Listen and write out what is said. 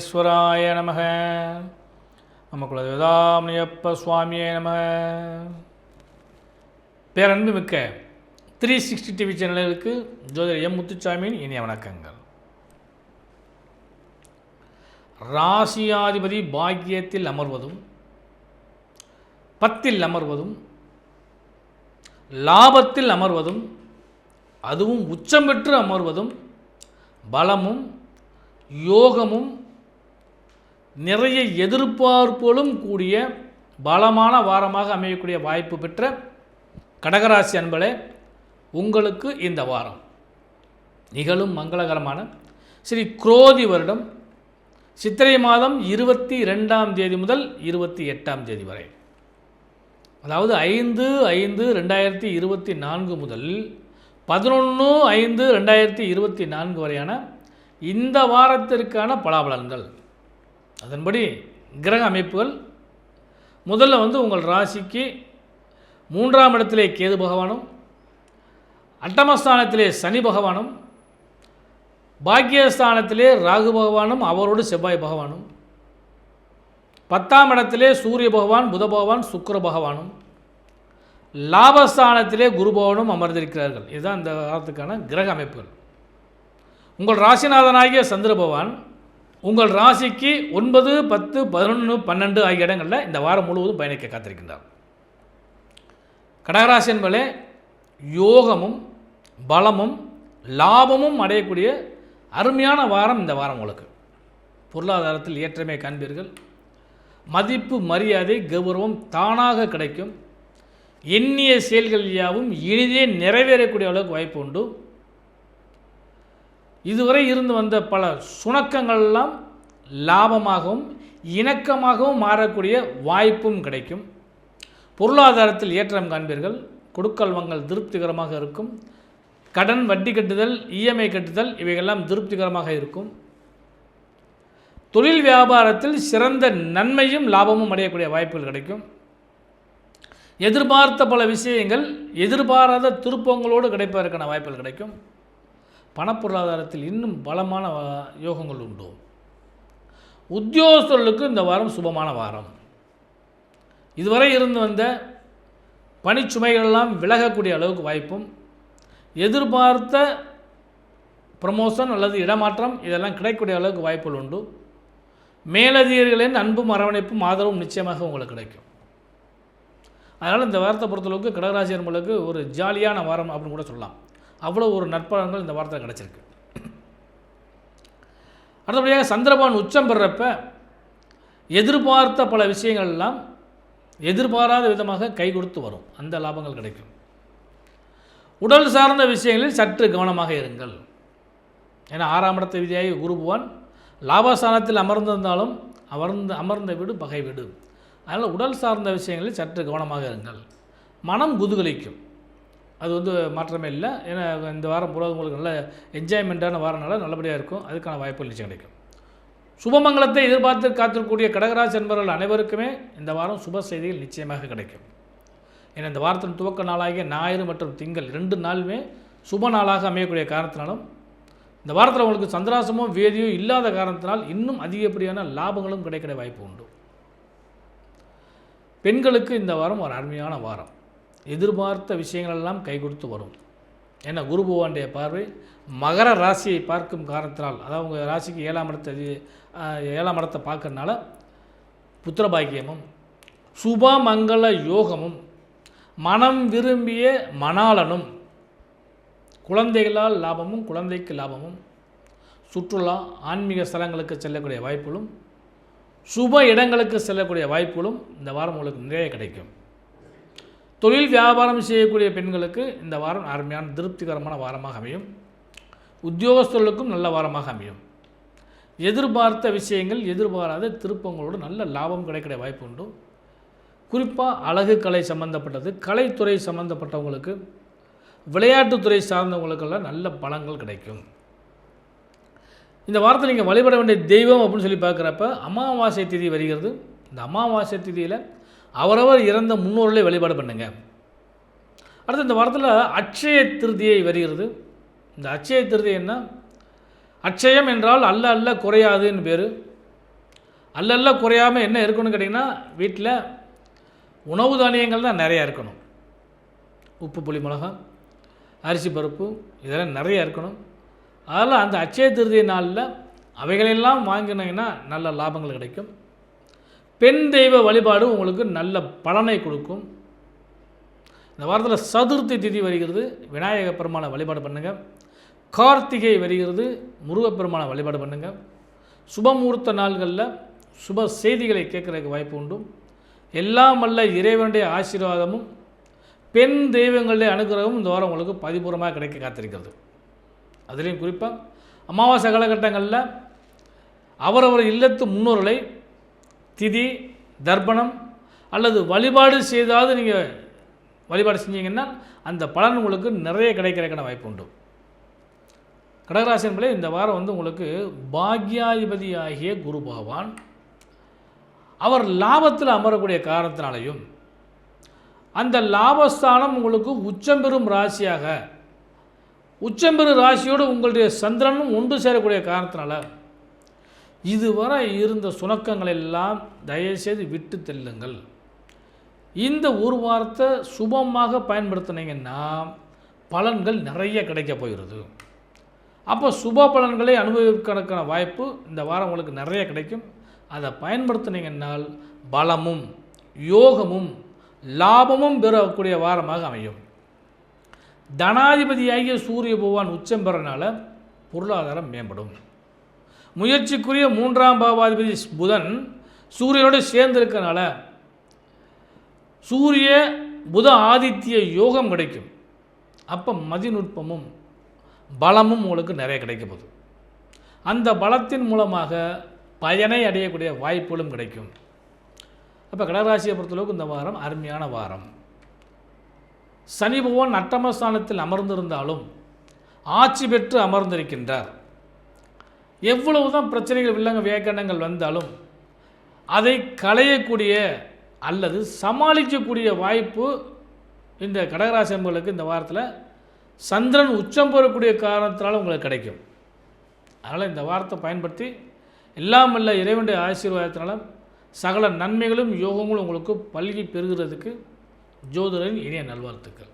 வெங்கடேஸ்வராய நமக. நம்ம குலதேவதாமணியப்ப சுவாமியே நமக. பேரன்பு மிக்க 360 டிவி சேனலுக்கு ஜோதிடர் எம் முத்துச்சாமியின் இனிய வணக்கங்கள். ராசியாதிபதி பாக்கியத்தில் அமர்வதும் 10ல் அமர்வதும் லாபத்தில் அமர்வதும் அதுவும் உச்சம் பெற்று அமர்வதும் பலமும் யோகமும் நிறைய எதிர்பார்ப்புகளும் கூடிய பலமான வாரமாக அமையக்கூடிய வாய்ப்பு பெற்ற கடகராசி அன்பளே, உங்களுக்கு இந்த வாரம் நிகழும் மங்களகரமான ஸ்ரீ குரோதி வருடம் சித்திரை மாதம் 22ஆம் தேதி முதல் 28ஆம் தேதி வரை, அதாவது 5/5/2024 முதல் 11/5/2024 வரையான இந்த வாரத்திற்கான பலாபலன்கள். அதன்படி கிரக அமைப்புகள் முதல்ல உங்கள் ராசிக்கு 3ஆம் இடத்திலே கேது பகவானும், அட்டமஸ்தானத்திலே சனி பகவானும், பாக்கியஸ்தானத்திலே ராகு பகவானும் அவரோடு செவ்வாய் பகவானும், 10ஆம் இடத்திலே சூரிய பகவான், புத பகவான், சுக்கிர பகவானும், லாபஸ்தானத்திலே குரு பகவானும் அமர்ந்திருக்கிறார்கள். இதுதான் இந்த வாரத்துக்கான கிரக அமைப்புகள். உங்கள் ராசிநாதனாகிய சந்திர பகவான் உங்கள் ராசிக்கு 9, 10, 11, 12 ஆகிய இடங்களில் இந்த வாரம் முழுவதும் பயணிக்க காத்திருக்கின்றார். கடகராசி என்பதே யோகமும் பலமும் லாபமும் அடையக்கூடிய அருமையான வாரம் இந்த வாரம் உங்களுக்கு. பொருளாதாரத்தில் ஏற்றமே காண்பீர்கள். மதிப்பு மரியாதை கௌரவம் தானாக கிடைக்கும். எண்ணிய செயல்கள் யாவும் இனிதே நிறைவேறக்கூடிய அளவுக்கு வாய்ப்பு உண்டு. இதுவரை இருந்து வந்த பல சுணக்கங்கள்லாம் லாபமாகவும் இணக்கமாகவும் மாறக்கூடிய வாய்ப்பும் கிடைக்கும். பொருளாதாரத்தில் ஏற்றம் காண்பீர்கள். கொடுக்கல் வாங்கல் திருப்திகரமாக இருக்கும். கடன் வட்டி கட்டுதல், இஎம்ஐ கட்டுதல் இவைகள்லாம் திருப்திகரமாக இருக்கும். தொழில் வியாபாரத்தில் சிறந்த நன்மையும் லாபமும் அடையக்கூடிய வாய்ப்புகள் கிடைக்கும். எதிர்பார்த்த பல விஷயங்கள் எதிர்பாராத திருப்பங்களோடு கிடைப்பதற்கான வாய்ப்புகள் கிடைக்கும். பணப்பொருளாதாரத்தில் இன்னும் பலமான யோகங்கள் உண்டு. உத்தியோகஸ்தர்களுக்கு இந்த வாரம் சுபமான வாரம். இதுவரை இருந்து வந்த பணிச்சுமைகளெல்லாம் விலகக்கூடிய அளவுக்கு வாய்ப்பும், எதிர்பார்த்த ப்ரமோஷன் அல்லது இடமாற்றம் இதெல்லாம் கிடைக்கக்கூடிய அளவுக்கு வாய்ப்புகள் உண்டு. மேலதிகாரிகளின் அன்பும் அரவணைப்பும் ஆதரவும் நிச்சயமாக உங்களுக்கு கிடைக்கும். அதனால் இந்த வாரத்தை பொறுத்தளவுக்கு கடகராசி அன்பர்களுக்கு ஒரு ஜாலியான வாரம் அப்படின்னு கூட சொல்லலாம். அவ்வளோ ஒரு நற்பலன்கள் இந்த வாரத்தில் கிடச்சிருக்கு. அடுத்தபடியாக சந்திரபான் உச்சம் பெறப்ப எதிர்பார்த்த பல விஷயங்கள் எல்லாம் எதிர்பாராத விதமாக கை கொடுத்து வரும். அந்த லாபங்கள் கிடைக்கும். உடல் சார்ந்த விஷயங்களில் சற்று கவனமாக இருங்கள். ஏன்னா 6ஆம் இடத்தை விதியாகி குரு பகவான் லாபஸ்தானத்தில் அமர்ந்திருந்தாலும் அமர்ந்த வீடு பகை வீடு. அதனால் உடல் சார்ந்த விஷயங்களில் சற்று கவனமாக இருங்கள். மனம் குதூகலிக்கும். அது மாற்றமே இல்லை. ஏன்னா இந்த வாரம் பூரா உங்களுக்கு நல்ல என்ஜாய்மெண்ட்டான வாரனால நல்லபடியாக இருக்கும். அதுக்கான வாய்ப்புகள் நிச்சயம் கிடைக்கும். சுபமங்கலத்தை எதிர்பார்த்து காத்திருக்கக்கூடிய கடகராசி என்பவர்கள் அனைவருக்குமே இந்த வாரம் சுப செய்திகள் நிச்சயமாக கிடைக்கும். ஏன்னா இந்த வாரத்தின் துவக்க நாளாகிய ஞாயிறு மற்றும் திங்கள் 2 நாளுமே சுப நாளாக அமையக்கூடிய காரணத்தினாலும், இந்த வாரத்தில் உங்களுக்கு சந்திராசமோ வேதியோ இல்லாத காரணத்தினால் இன்னும் அதிகப்படியான லாபங்களும் கிடைக்கிற வாய்ப்பு உண்டு. பெண்களுக்கு இந்த வாரம் ஒரு அருமையான வாரம். எதிர்பார்த்த விஷயங்களெல்லாம் கை கொடுத்து வரும். ஏன்னா குரு பகவானுடைய பார்வை மகர ராசியை பார்க்கும் காரணத்தினால், அதாவது உங்கள் ராசிக்கு 7ஆம் இடத்தை பார்க்கறதுனால புத்திரபாக்கியமும் சுபமங்கள யோகமும் மனம் விரும்பிய மணாளனும் குழந்தைகளால் லாபமும் குழந்தைக்கு லாபமும் சுற்றுலா ஆன்மீக ஸ்தலங்களுக்கு செல்லக்கூடிய வாய்ப்புகளும் சுப இடங்களுக்கு செல்லக்கூடிய வாய்ப்புகளும் இந்த வாரம் உங்களுக்கு நிறைய கிடைக்கும். தொழில் வியாபாரம் செய்யக்கூடிய பெண்களுக்கு இந்த வாரம் அருமையான திருப்திகரமான வாரமாக அமையும். உத்தியோகஸ்தர்களுக்கும் நல்ல வாரமாக அமையும். எதிர்பார்த்த விஷயங்கள் எதிர்பாராத திருப்பங்களோடு நல்ல லாபம் கிடைக்கிற வாய்ப்பு உண்டு. குறிப்பாக அழகு கலை சம்பந்தப்பட்டது, கலைத்துறை சம்பந்தப்பட்டவங்களுக்கு, விளையாட்டுத்துறை சார்ந்தவங்களுக்கெல்லாம் நல்ல பலன்கள் கிடைக்கும். இந்த வாரத்தில் நீங்கள் வழிபட வேண்டிய தெய்வம் அப்படின்னு சொல்லி பார்க்குறப்ப அமாவாசை திதி வருகிறது. இந்த அமாவாசை திதியில் அவரவர் இறந்த முன்னோர்களை வழிபாடு பண்ணுங்க. அடுத்து இந்த வாரத்தில் அட்சய திருதியை வருகிறது. இந்த அட்சய திருதி என்ன? அட்சயம் என்றால் அல்ல அல்ல குறையாதுன்னு பேர். அல்லல்ல குறையாமல் என்ன இருக்கணும்னு கேட்டிங்கன்னா, வீட்டில் உணவு தானியங்கள் தான் நிறையா இருக்கணும். உப்பு, புளி, மிளகாய், அரிசி, பருப்பு இதெல்லாம் நிறையா இருக்கணும். அதனால் அந்த அட்சய திருதியை நாளில் அவைகளெல்லாம் வாங்கினீங்கன்னா நல்ல லாபங்கள் கிடைக்கும். பெண் தெய்வ வழிபாடு உங்களுக்கு நல்ல பலனை கொடுக்கும். இந்த வாரத்தில் சதுர்த்தி திதி வருகிறது, விநாயக பெருமானை வழிபாடு பண்ணுங்கள். கார்த்திகை வருகிறது, முருகப்பெருமானை வழிபாடு பண்ணுங்கள். சுபமுகூர்த்த நாள்களில் சுப செய்திகளை கேட்குறதுக்கு வாய்ப்பு உண்டு. எல்லாம் வல்ல இறைவனுடைய ஆசீர்வாதமும் பெண் தெய்வங்களுடைய அனுகிரகமும் இந்த வாரம் உங்களுக்கு பரிபூர்ணமாக கிடைக்க காத்திருக்கிறது. அதுலேயும் குறிப்பாக அமாவாசை காலகட்டங்களில் அவரவர் இல்லத்து முன்னோர்களை திதி, தர்ப்பணம் அல்லது வழிபாடு செய்தாவது நீங்கள் வழிபாடு செஞ்சீங்கன்னா அந்த பலன் உங்களுக்கு நிறைய கிடைக்கிறதுக்கான வாய்ப்பு உண்டு. கடகராசி என்பதே இந்த வாரம் உங்களுக்கு பாக்யாதிபதி ஆகிய குரு பகவான் அவர் லாபத்தில் அமரக்கூடிய காரணத்தினாலையும் அந்த லாபஸ்தானம் உங்களுக்கு உச்சம்பெறும் ராசியாக, உச்சம்பெறும் ராசியோடு உங்களுடைய சந்திரனும் ஒன்று சேரக்கூடிய காரணத்தினால இதுவரை இருந்த சுணக்கங்கள் எல்லாம் தயவுசெய்து விட்டு தெல்லுங்கள். இந்த ஒரு வாரத்தை சுபமாக பயன்படுத்தினீங்கன்னா பலன்கள் நிறைய கிடைக்க போகிறது. அப்போ சுப பலன்களை அனுபவிக்கிறதுக்கான வாய்ப்பு இந்த வாரம் உங்களுக்கு நிறைய கிடைக்கும். அதை பயன்படுத்தினீங்கன்னால் பலமும் யோகமும் லாபமும் பெறக்கூடிய வாரமாக அமையும். தனாதிபதியாகிய சூரிய பகவான் உச்சம் பெறனால பொருளாதாரம் மேம்படும். முயற்சிக்குரிய 3ஆம் பாவாதிபதி புதன் சூரியனோடு சேர்ந்திருக்கனால சூரிய புத ஆதித்ய யோகம் கிடைக்கும். அப்போ மதிநுட்பமும் பலமும் உங்களுக்கு நிறைய கிடைக்க போகுது. அந்த பலத்தின் மூலமாக பயனை அடையக்கூடிய வாய்ப்புகளும் கிடைக்கும். அப்போ கடகராசியை பொறுத்தளவுக்கு இந்த வாரம் அருமையான வாரம். சனி பகவான் அட்டமஸ்தானத்தில் அமர்ந்திருந்தாலும் ஆட்சி பெற்று அமர்ந்திருக்கின்றார். எவ்வளவுதான் பிரச்சனைகள் வில்லங்க வியக்கணங்கள் வந்தாலும் அதை களையக்கூடிய அல்லது சமாளிக்கக்கூடிய வாய்ப்பு இந்த கடகராசி அன்பர்களுக்கு இந்த வாரத்தில் சந்திரன் உச்சம் பெறக்கூடிய காரணத்தினால உங்களுக்கு கிடைக்கும். அதனால் இந்த வாரத்தை பயன்படுத்தி எல்லாம் வல்ல இறைவனுடைய ஆசீர்வாதத்தினால சகல நன்மைகளும் யோகங்களும் உங்களுக்கு பல்கி பெறுகிறதுக்கு ஜோதிடரின் இனிய நல்வாழ்த்துக்கள்.